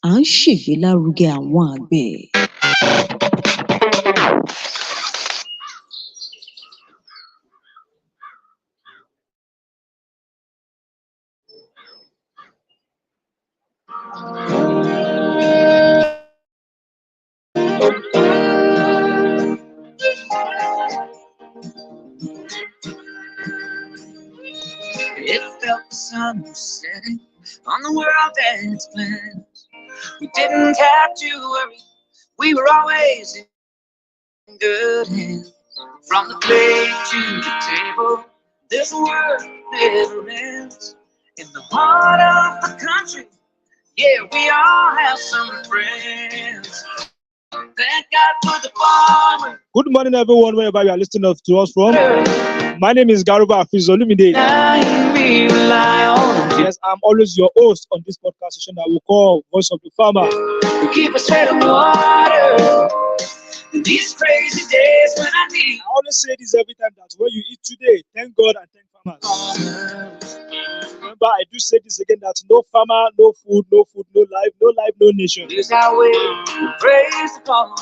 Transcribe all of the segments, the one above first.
à ń ṣègbélárugẹ àwọn àgbẹ̀. It felt the sun was setting on the world and its plans. We didn't have to worry, we were always in good hands. From the plate to the table, there's a world that never ends. In the heart of the country, yeah, we all have some friends. Thank God for the farmer. Good morning, everyone, wherever you are listening to us from. My name is Garuba Afizolumide. Yes, I'm always your host on this podcast session that we call Voice of the Farmer. You keep us fed on water. These crazy days when I need. I always say this every time that when you eat today, thank God and thank farmers. Remember, I do say this again that no farmer, no food, no life, no nation. This our way, praise the farmer.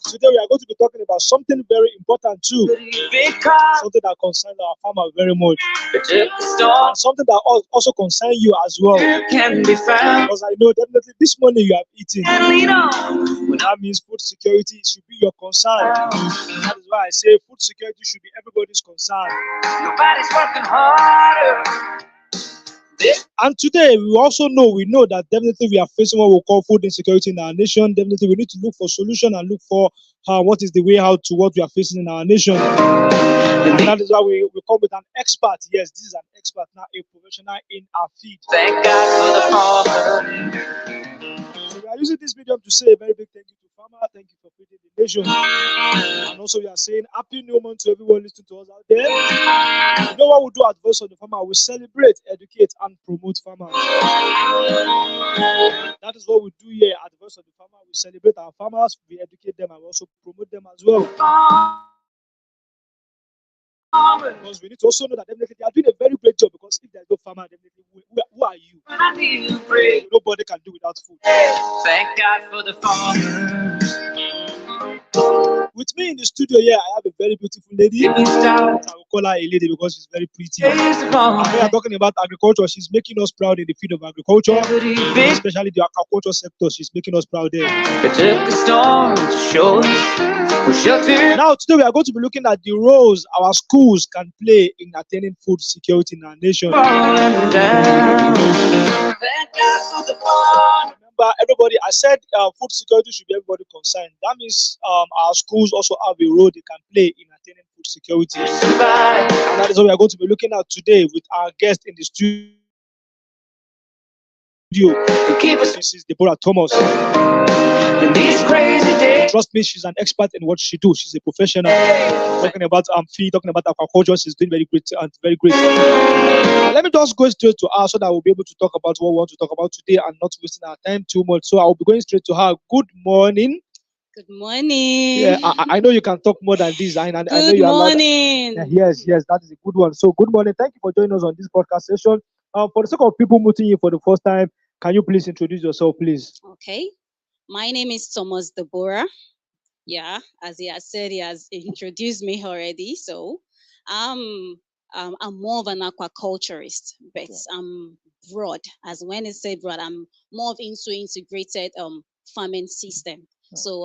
Today we are going to be talking about something very important too. Because Something that concerns our farmer very much. it took the storm, And something that also concerns you as well. it can be found. Because I know definitely this morning you have eaten. And lean on. That means food security should be your concern. That is why I say food security should be everybody's concern. Nobody's working harder. And today we know that definitely we are facing what we call food insecurity in our nation. Definitely we need to look for solution and look for what is the way out to what we are facing in our nation. And that is why we come with an expert. Yes, this is an expert now, a professional in our field. Thank God for the farmer. So we are using this medium to say a very big thank you to farmer. Thank you for feeding the nation. And also we are saying happy new month to everyone listening to us out there. You know what we do at Voice of the Farmer? We celebrate, educate, and promote farmers. That is what we do here at Voice of the Farmer. We celebrate our farmers, we educate them, and we also promote them as well. Because we need to also know that definitely they are doing a very great job. Because if there's no farmer, definitely who are you? When I need to pray. Nobody can do without food. Thank God for the farmer. With me in the studio here, I have a very beautiful lady. I will call her a lady because she's very pretty. And we are talking about agriculture. She's making us proud in the field of agriculture, especially the aquaculture sector. She's making us proud there. It took the storm to show us shelter. Now, today we are going to be looking at the roles our schools can play in attaining food security in our nation. Falling down. Thank God for the farmer. Remember, everybody, I said food security should be everybody concerned. That means our schools also have a role they can play in attaining food security. And that is what we are going to be looking at today with our guest in the studio. This is Deborah Thomas. In these crazy days. Trust me, she's an expert in what she does. She's a professional. Talking about feed, talking about aquaculture, she's doing very great and very great. Let me just go straight to her so that we'll be able to talk about what we want to talk about today and not wasting our time too much. So I'll be going straight to her. Good morning. Good morning. Yeah, I know you can talk more than this. I know Good you are morning. Yes, that is a good one. So good morning. Thank you for joining us on this podcast session. For the sake of people meeting you for the first time, can you please introduce yourself, please? Okay. My name is Thomas Deborah. Yeah, as he has said, he has introduced me already. So I'm more of an aquaculturist, but I'm broad. As when I say broad, I'm more of into integrated farming system. So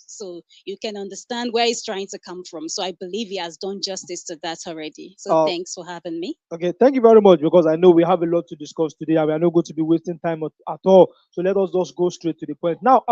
so you can understand where he's trying to come from. So I believe he has done justice to that already. So thanks for having me. Okay, thank you very much because I know we have a lot to discuss today and we are not going to be wasting time at all. So let us just go straight to the point. Now,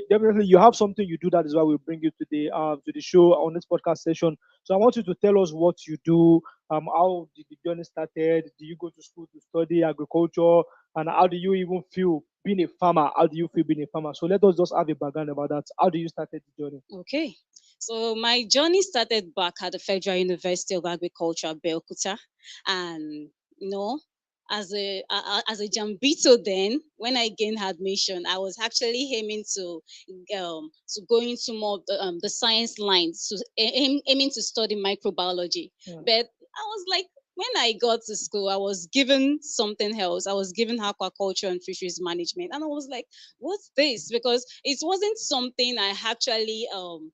definitely you have something you do. That is why we bring you to the show on this podcast session. So I want you to tell us what you do. How did the journey started? Do you go to school to study agriculture? And how do you even feel being a farmer? How do you feel being a farmer? So let us just have a background about that. How do you started the journey? Okay. So my journey started back at the Federal University of Agriculture, Belkuta, and as a Jambito then, when I gained admission, I was actually aiming to go into more of the science lines, aiming to study microbiology. Yeah. But I was like, when I got to school, I was given something else. I was given aquaculture and fisheries management, and I was like, "What's this?" Because it wasn't something I actually um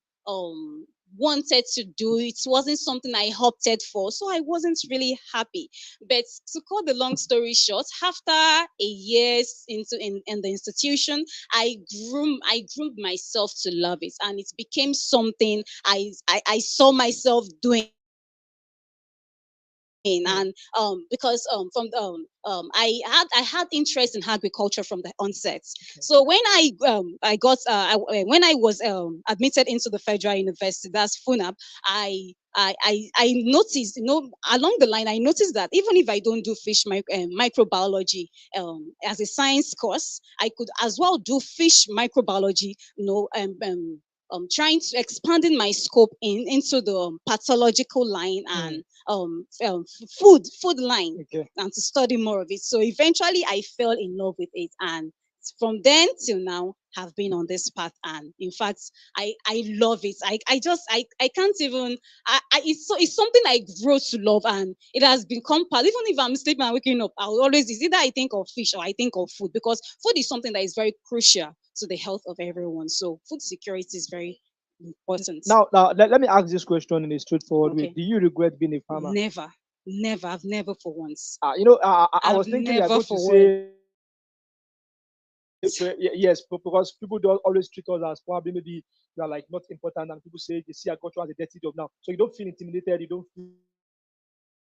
wanted to do. It wasn't something I opted for, so I wasn't really happy. But to cut the long story short, after a year in the institution, I groomed myself to love it, and it became something I saw myself doing. And because from I had interest in agriculture from the onset. So when I got when I was admitted into the Federal University, that's FUNAB, I noticed, along the line, I noticed that even if I don't do microbiology as a science course, I could as well do fish microbiology, trying to expanding my scope into the pathological line and food line, and to study more of it. So eventually I fell in love with it, and from then till now have been on this path. And in fact, I love it. I can't even it's something I grow to love, and it has become part. Even if I'm sleeping and waking up, I'll always, is either I think of fish or I think of food, because food is something that is very crucial to the health of everyone. So food security is very important. Now, let me ask this question in a straightforward way. Do you regret being a farmer? Never. I've never for once. I was thinking you're going to say yes, because people don't always treat us as probably maybe they are like not important, and people say they see agriculture as a dirty job now. So you don't feel intimidated, you don't feel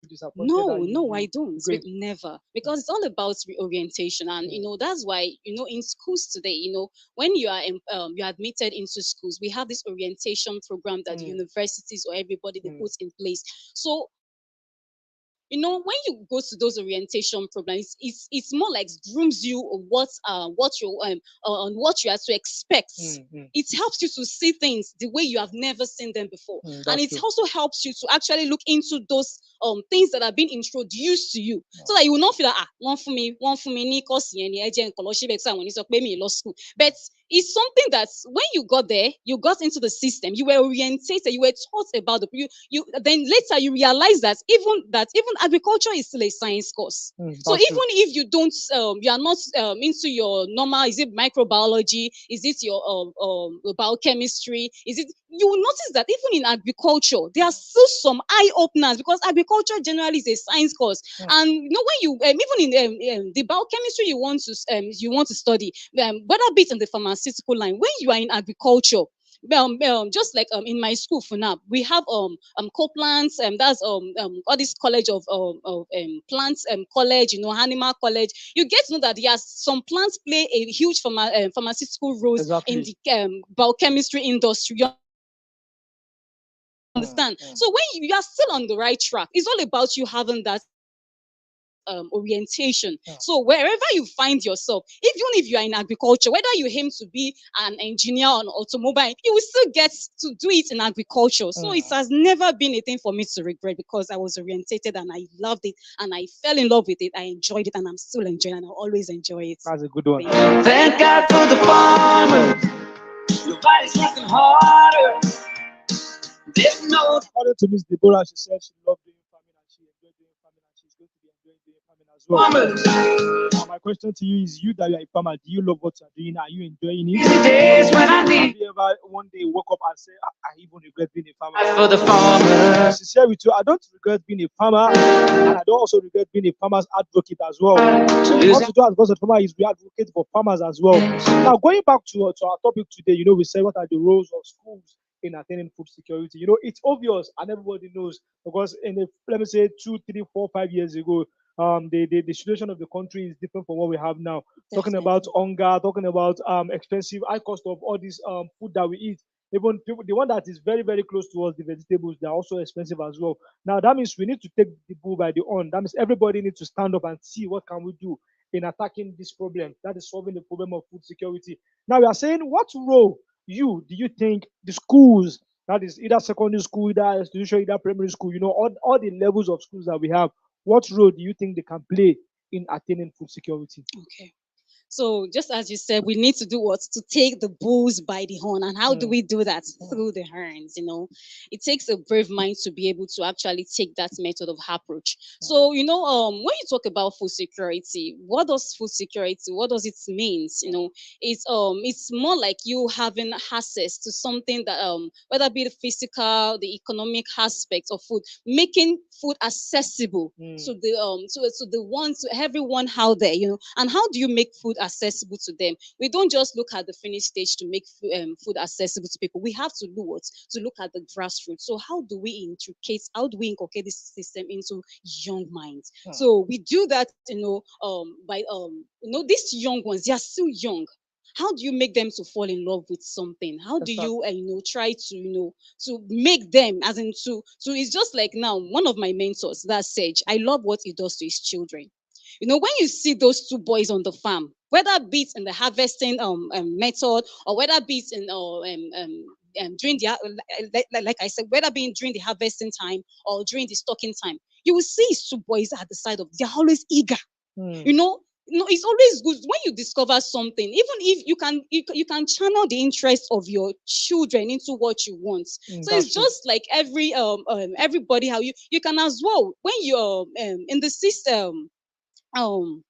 disappointed. No, I don't. Never, because it's all about reorientation, and that's why in schools today, when you are you're admitted into schools, we have this orientation program that the universities or everybody they put in place. So when you go to those orientation programs, it's more like grooms you on what you on what you have to expect. It helps you to see things the way you have never seen them before, and it also helps you to actually look into those things that have been introduced to you, so that you will not feel like one for me school. But it's something that when you got there, you got into the system, you were orientated, you were taught about you then later you realize that even agriculture is still a science course. So even if you don't you are not into your normal, is it microbiology, is it your biochemistry, is it, you will notice that even in agriculture there are still some eye openers, because agriculture generally is a science course. And when you even in the biochemistry you want to study, whether be it in the pharmaceutical line, when you are in agriculture, just like in my school for now, we have co-plants, that's all this college of plants college, animal college. You get to know that yes, some plants play a huge pharmaceutical roles in the biochemistry industry. You understand? So when you are still on the right track, it's all about you having that orientation. So wherever you find yourself, even if you are in agriculture, whether you aim to be an engineer or an automobile, you will still get to do it in agriculture. So it has never been a thing for me to regret, because I was orientated and I loved it and I fell in love with it. I enjoyed it and I'm still enjoying it, and I'll always enjoy it. That's a good one. Thank God for the farmers. Nobody's working harder. There's no. According to Miss Deborah, she said she loved doing farming and she enjoyed doing farming and she's going to be enjoying doing farming as well. Now, my question to you is: you that you are a farmer, do you love what you are doing? Are you enjoying it? Days when I need. Have you ever one day woke up and say, I even regret being a farmer? For the farmers. To share with you, I don't regret being a farmer, and I don't also regret being a farmer's advocate as well. So what to do as a farmer is we advocate for farmers as well. Now, going back to our topic today, we say what are the roles of schools in attaining food security. It's obvious and everybody knows, because let me say 2, 3, 4, 5 years ago, the situation of the country is different from what we have now. Talking about hunger, talking about expensive high cost of all this food that we eat. Even people, the one that is very, very close to us, the vegetables, they're also expensive as well. Now that means we need to take the bull by the horn. That means everybody needs to stand up and see what can we do in attacking this problem. That is solving the problem of food security. Now we are saying, what role do you think the schools, that is either secondary school, either institution, either primary school, all the levels of schools that we have, what role do you think they can play in attaining food security? Okay. So just as you said, we need to do what? To take the bulls by the horn. And how do we do that? Through the horns, It takes a brave mind to be able to actually take that method of approach. So, when you talk about food security, what does food security, what does it mean? It's more like you having access to something that whether it be the physical, the economic aspect of food, making food accessible to the ones, to everyone out there, and how do you make food accessible to them? We don't just look at the finished stage to make food accessible to people. We have to do what? To look at the grassroots. So how do we inculcate this system into young minds? So we do that, by these young ones, they are still young. How do you make them to fall in love with something? How do you try to to make them, as in to it's just like now, one of my mentors, that's Sage. I love what he does to his children. When you see those two boys on the farm, whether be it in the harvesting method, or whether be it in during the like I said, whether being during the harvesting time or during the stocking time, you will see his two boys at the side of, they're always eager. It's always good when you discover something, even if you can channel the interest of your children into what you want. So it's just like everybody, how you can as well, when you're in the system, um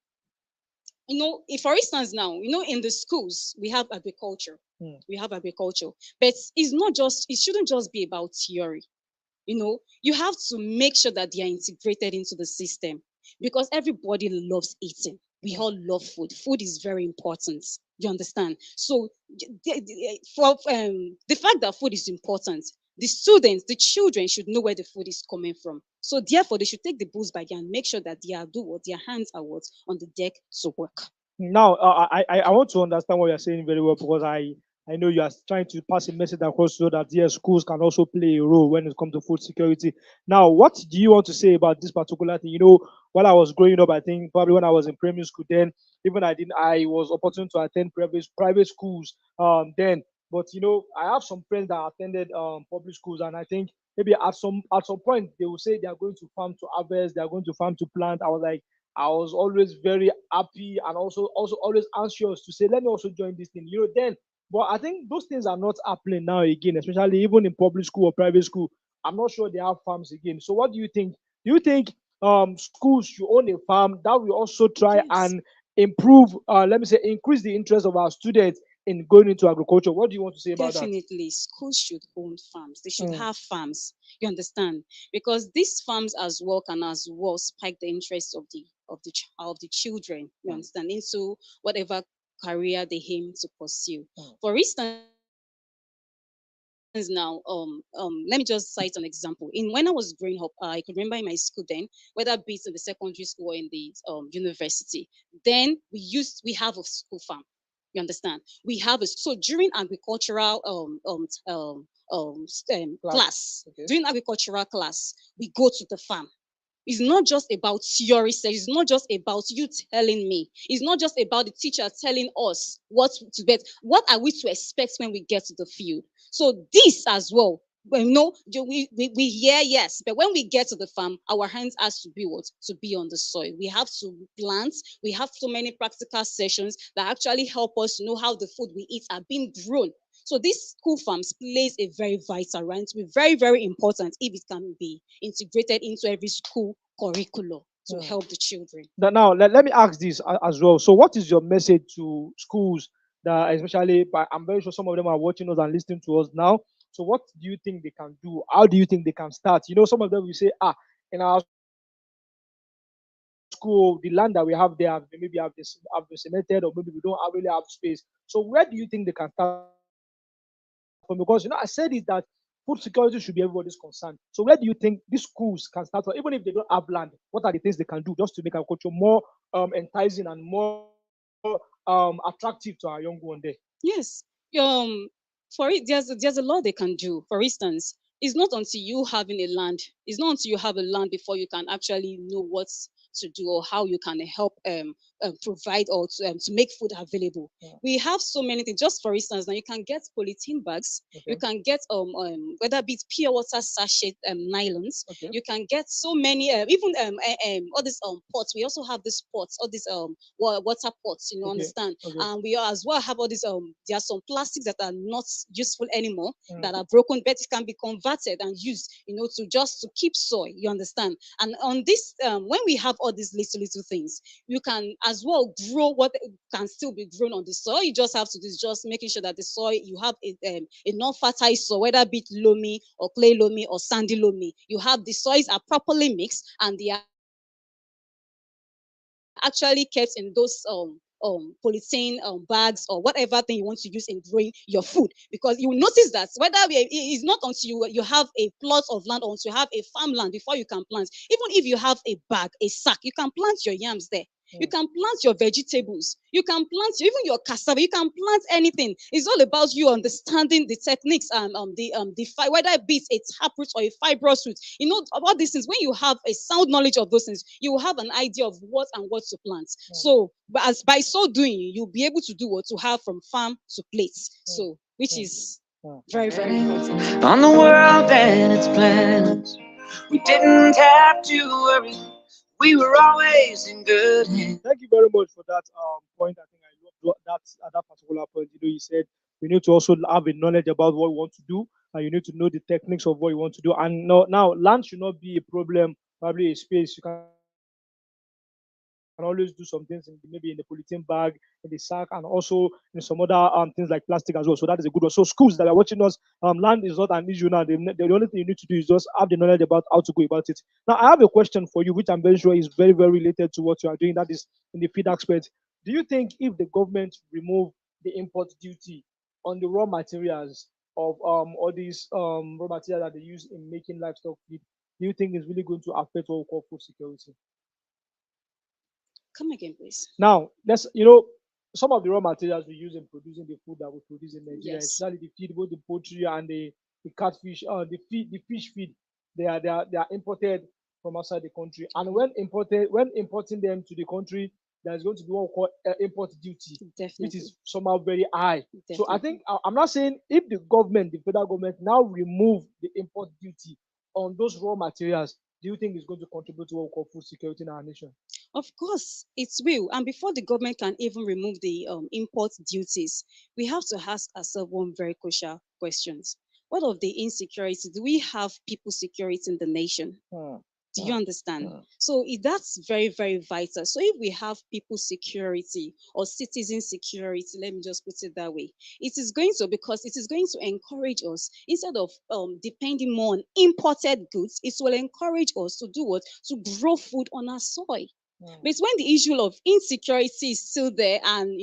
if for instance now, in the schools we have agriculture. But it shouldn't just be about theory. You have to make sure that they are integrated into the system, because everybody loves eating. We all love food. Food is very important. You understand? So for the fact that food is important, the students, the children should know where the food is coming from. So therefore, they should take the bulls by the hand, make sure that they are do what their hands are what on the deck to work. Now, I want to understand what you're saying very well, because I know you are trying to pass a message across so that yes, schools can also play a role when it comes to food security. Now, what do you want to say about this particular thing? While I was growing up, I think probably when I was in primary school, then even I was opportune to attend private schools then. But I have some friends that attended public schools, and I think maybe at some point they will say they are going to farm to harvest, they are going to farm to plant. I was always very happy, and also always anxious to say, let me also join this thing. Then, but I think those things are not happening now again, especially even in public school or private school. I'm not sure they have farms again. So what do you think? Do you think schools should own a farm? That will also try Yes. and improve, let me say, increase the interest of our students in going into agriculture. What do you want to say about that? Definitely, schools should own farms. They should Mm, have farms. You understand? Because these farms as well can as well spike the interest of the children. You understand? Into whatever career they aim to pursue. For instance, now, let me just cite an example. When I was growing up, I could remember in my school then, whether be it in the secondary school or in the university, then we have a school farm. You understand? We have so during agricultural class, okay. during agricultural class, we go to the farm. It's not just about theory. It's not just about you telling me. It's not just about the teacher telling us what to bet. What are we to expect when we get to the field? So this as well. We hear yes, but when we get to the farm, our hands has to be what? To be on the soil. We have to plant. We have so many practical sessions that actually help us to know how the food we eat are being grown. So these school farms plays a very vital role, and to be very, very important if it can be integrated into every school curriculum to help the children. Now, let me ask this as well. So, what is your message to schools that, especially, but I'm very sure some of them are watching us and listening to us now. So, what do you think they can do? How do you think they can start? Some of them will say, in our school, the land that we have there, maybe have been cemented, or maybe we don't really have space. So, where do you think they can start from? Because I said is that food security should be everybody's concern. So, where do you think these schools can start from? Even if they don't have land, what are the things they can do just to make agriculture more enticing and more attractive to our young one there? Yes. Um, for it, there's a lot they can do. For instance, it's not until you having a land, it's not until you have a land before you can actually know what to do or how you can help provide or to make food available. We have so many things. Just for instance, now you can get polythene bags. You can get whether it be pure water sachet nylons. You can get so many even all these pots. We also have these pots, all these water pots. Understand? And we as well have all these there are some plastics that are not useful anymore, that are broken, but it can be converted and used, to just to keep soil. You understand? And on this, when we have all these little things, you can as well grow what can still be grown on the soil. You just have to do is just making sure that the soil you have enough fertile soil, whether it be loamy or clay loamy or sandy loamy. You have the soils are properly mixed and they are actually kept in those polythene bags or whatever thing you want to use in growing your food, because you will notice that whether it is not until you have a plot of land or until you have a farmland before you can plant. Even if you have a bag, a sack, you can plant your yams there. You can plant your vegetables. You can plant even your cassava. You can plant anything. It's all about you understanding the techniques and whether it be a taproot or a fibrous root. About these things. When you have a sound knowledge of those things, you will have an idea of what and what to plant. So, by so doing, you'll be able to do what to have from farm to plate. So, which is very, very important. On the world and its plans, we didn't have to worry. We were always in good hands. Thank you very much for that point. I think I love that at that particular point. You said we need to also have a knowledge about what we want to do, and you need to know the techniques of what you want to do. And now land should not be a problem. Probably a space you can always do some things maybe in the polythene bag, in the sack, and also in some other things like plastic as well. So that is a good one. So schools that are watching us, land is not an issue now. The only thing you need to do is just have the knowledge about how to go about it. Now, I have a question for you, which I'm very sure is very, very related to what you are doing. That is in the feed aspect. Do you think if the government remove the import duty on the raw materials of all these raw materials that they use in making livestock feed, do you think it's really going to affect what we call food security? Come again, please. Now, some of the raw materials we use in producing the food that we produce in Nigeria, especially the feed, both the poultry and the catfish, the fish feed, they are imported from outside the country. And when importing them to the country, there's going to be what we call import duty, which is somehow very high. So I think I'm not saying if the federal government now remove the import duty on those raw materials, do you think it's going to contribute to what we call food security in our nation? Of course, it will. And before the government can even remove the import duties, we have to ask ourselves one very crucial question. What of the insecurity? Do we have people security in the nation? Do you understand? So that's very, very vital. So if we have people security or citizen security, let me just put it that way, it is going to encourage us, instead of depending more on imported goods, it will encourage us to do what? To grow food on our soil. But when the issue of insecurity is still there, and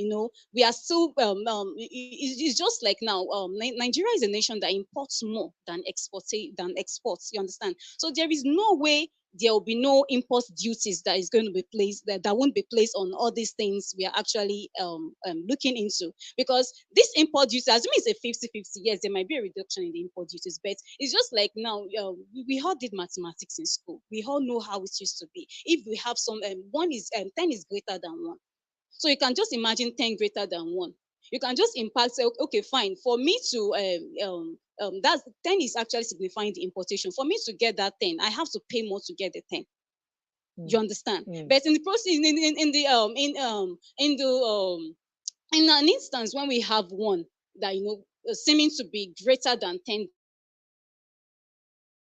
we are still it's just like now Nigeria is a nation that imports more than exports. You understand? So there is no way there will be no import duties that is going to be placed that won't be placed on all these things we are actually looking into, because this import duty, assuming it's a 50-50, yes, there might be a reduction in the import duties, but it's just like now we all did mathematics in school. We all know how it used to be. If we have some 10 is greater than 1, so you can just imagine 10 greater than 1. You can just impact, say, okay, fine. For me to that's 10 is actually signifying the importation. For me to get that 10, I have to pay more to get the 10. You understand? But in the process, in an instance when we have one that seeming to be greater than 10,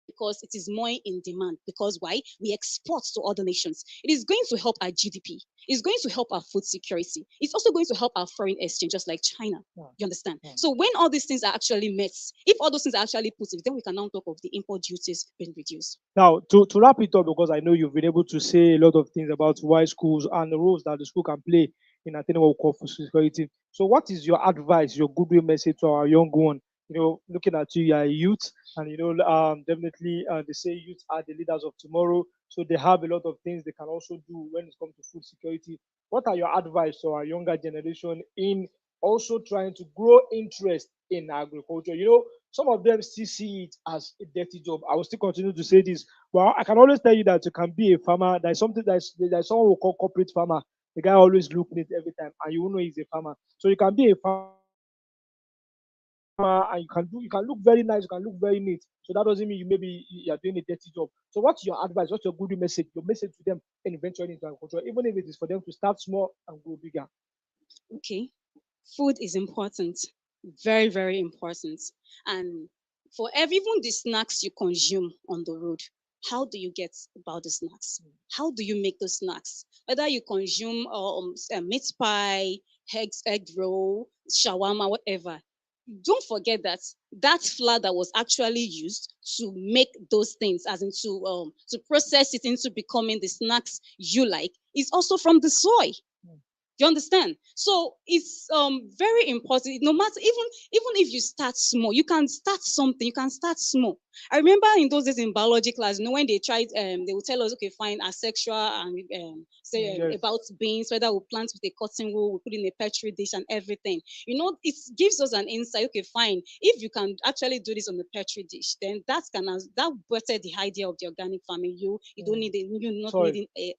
because it is more in demand. Because why? We export to other nations. It is going to help our GDP. It's going to help our food security. It's also going to help our foreign exchange, just like China. You understand? So when all these things are actually met, if all those things are actually put in, then we can now talk of the import duties being reduced. Now, to wrap it up, because I know you've been able to say a lot of things about why schools and the roles that the school can play in attaining what we call food security. So what is your advice, your goodwill message to our young one? Looking at you are a youth, and definitely they say youth are the leaders of tomorrow. So they have a lot of things they can also do when it comes to food security. What are your advice to our younger generation in also trying to grow interest in agriculture? Some of them still see it as a dirty job. I will still continue to say this. Well, I can always tell you that you can be a farmer. There's something there's someone we call corporate farmer. The guy always look neat every time, and you will know he's a farmer. So you can be a farmer and you can look very nice, you can look very neat. So that doesn't mean you are doing a dirty job. So what's your advice? What's your good message? Your message to them and eventually into agriculture, even if it is for them to start small and grow bigger. Okay. Food is important. Very, very important. And for even the snacks you consume on the road, how do you get about the snacks? How do you make those snacks? Whether you consume meat pie, egg roll, shawarma, whatever, don't forget that that flour that was actually used to make those things, as in to process it into becoming the snacks you like, is also from the soy. You understand? So it's very important. No matter, even if you start small, you can start something. You can start small. I remember in those days in biology class, when they tried, they would tell us, okay, fine, asexual and say Yes. about beans, whether we plant with a cotton wool, we put in a petri dish and everything. It gives us an insight. Okay, fine. If you can actually do this on the petri dish, then that better the idea of the organic farming. You don't need you're not Soil. needing a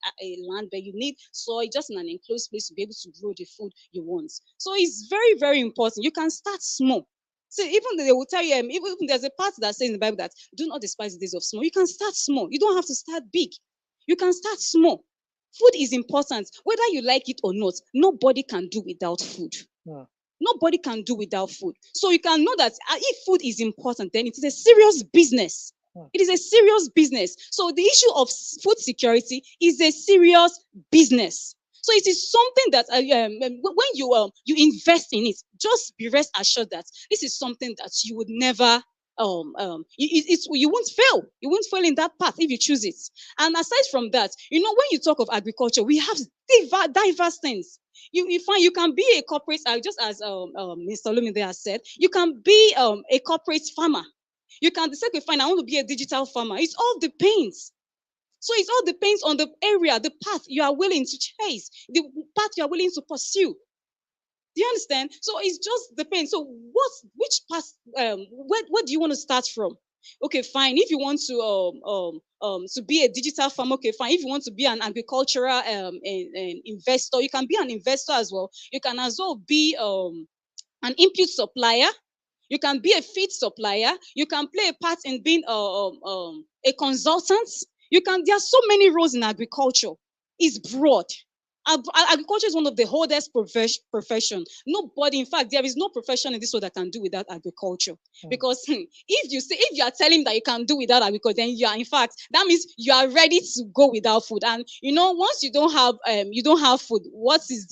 land, but you need soil just in an enclosed place to be able to grow the food you want. So it's very, very important. You can start small. So even they will tell you, even there's a part that says in the Bible that do not despise the days of small. You can start small. You don't have to start big. You can start small. Food is important. Whether you like it or not, nobody can do without food. Yeah. Nobody can do without food. So you can know that if food is important, then it is a serious business. It is a serious business. So the issue of food security is a serious business. So it is something that when you invest in it, just be rest assured that this is something that you would never you won't fail. You won't fail in that path if you choose it. And aside from that, when you talk of agriculture, we have diverse things. You find you can be a corporate, just as Mr. Lumide has said, you can be a corporate farmer. You can decide to find I want to be a digital farmer. It all depends. So it all depends on the area, the path you are willing to chase, the path you are willing to pursue. Do you understand? So it just depends. So which path where do you want to start from? Okay, fine. If you want to be a digital farmer, okay, fine. If you want to be an agricultural an investor, you can be an investor as well. You can as well be an input supplier. You can be a feed supplier. You can play a part in being a consultant. There are so many roles in agriculture. It's broad. Agriculture is one of the oldest profession. Nobody, in fact, there is no profession in this world that can do without agriculture. Because if you are telling that you can do without agriculture, then you are, in fact, that means you are ready to go without food. And once you don't have food, what is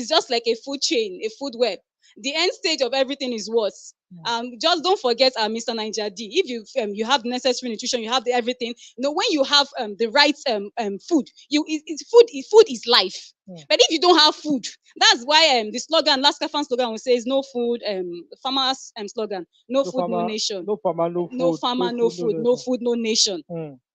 just like a food chain, a food web. The end stage of everything is what? Just don't forget Mr. Niger D. If you have necessary nutrition, you have everything. When you have the right food, food is life. But if you don't have food, that's why the slogan, last fan slogan, will say no food. Farmers slogan, no food, no nation. No farmer, no food. No farmer, no food. No food, no nation.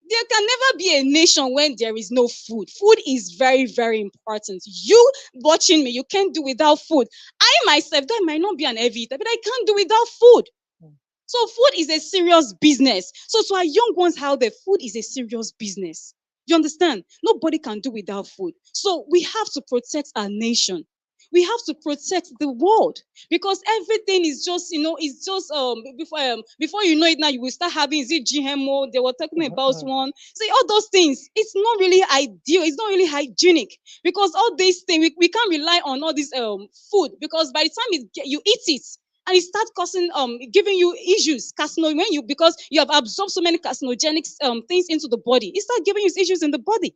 There can never be a nation when there is no food. Food is very, very important. You watching me, you can't do without food. I myself, that might not be an heavy eater, but I can't do without food. So food is a serious business. So to our young ones out there, food is a serious business. You understand? Nobody can do without food. So we have to protect our nation. We have to protect the world, because everything is just, it's just before you know it now, you will start having, is it GMO? They were talking about one. See, all those things, it's not really ideal, it's not really hygienic, because all these things, we can't rely on all this food, because by the time you eat it, and it starts causing giving you issues, because you have absorbed so many carcinogenic things into the body, it starts giving you issues in the body.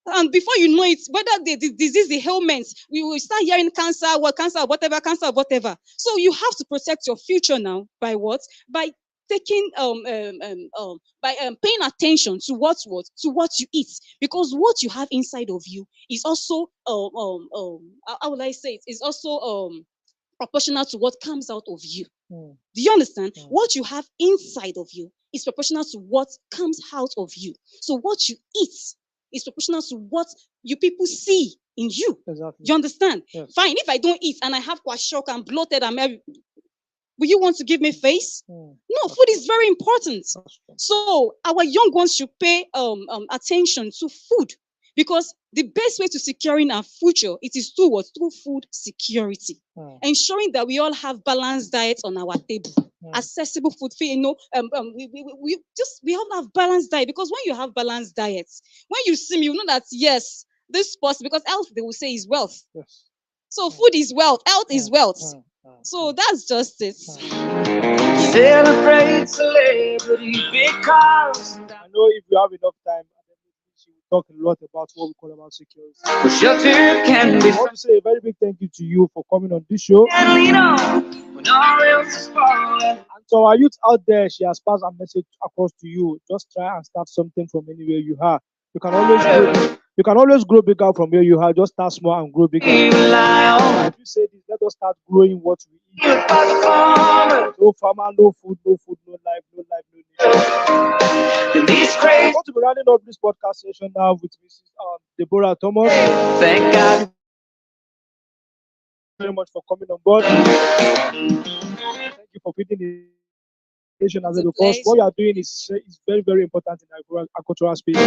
And before you know it, whether the disease, the ailments, we will start hearing cancer, cancer, whatever. So you have to protect your future now by what? By taking by paying attention to what you eat, because what you have inside of you is also how would I say it? Is also proportional to what comes out of you. Do you understand? What you have inside of you is proportional to what comes out of you. So what you eat is proportional to what you people see in you. Exactly. You understand? Yes. Fine. If I don't eat and I have kwashiorkor, I'm bloated, will you want to give me face? No, food is very important. So our young ones should pay attention to food, because the best way to securing our future, it is through what? Through food security. Ensuring that we all have balanced diets on our table. Accessible food, we all have balanced diet, because when you have balanced diets, when you see me, you know that yes, this person, because health, they will say, is wealth. Yes. So food is wealth, health is wealth. So that's just it. Celebrate celebrity because I know if you have enough time, she will talk a lot about what we call about security. shelter can be I want to say a very big thank you to you for coming on this show. and lean on when all else is falling. And so our youth out there, she has passed a message across to you. Just try and start something from anywhere you are. You can always grow bigger from where you are. Just start small and grow bigger. We rely on If you say this, let us start growing what we eat. by the farmer. No farmer, no food, no life, no nature. And these I'm crazy, going to be rounding up this podcast session now with Mrs. Deborah Thomas. thank God. Very much for coming on board. Thank you for feeding the nation as well, because what you are doing is very, very important in our cultural space. I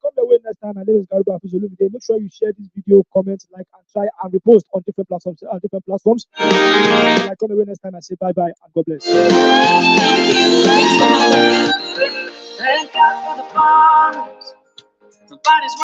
come the way next time. My name is Garuba Afizolu. Make sure you share this video, comment, like, and try and repost on different platforms. I come the way next time. I say bye bye and God bless. Thank God for the farmers. Nobody's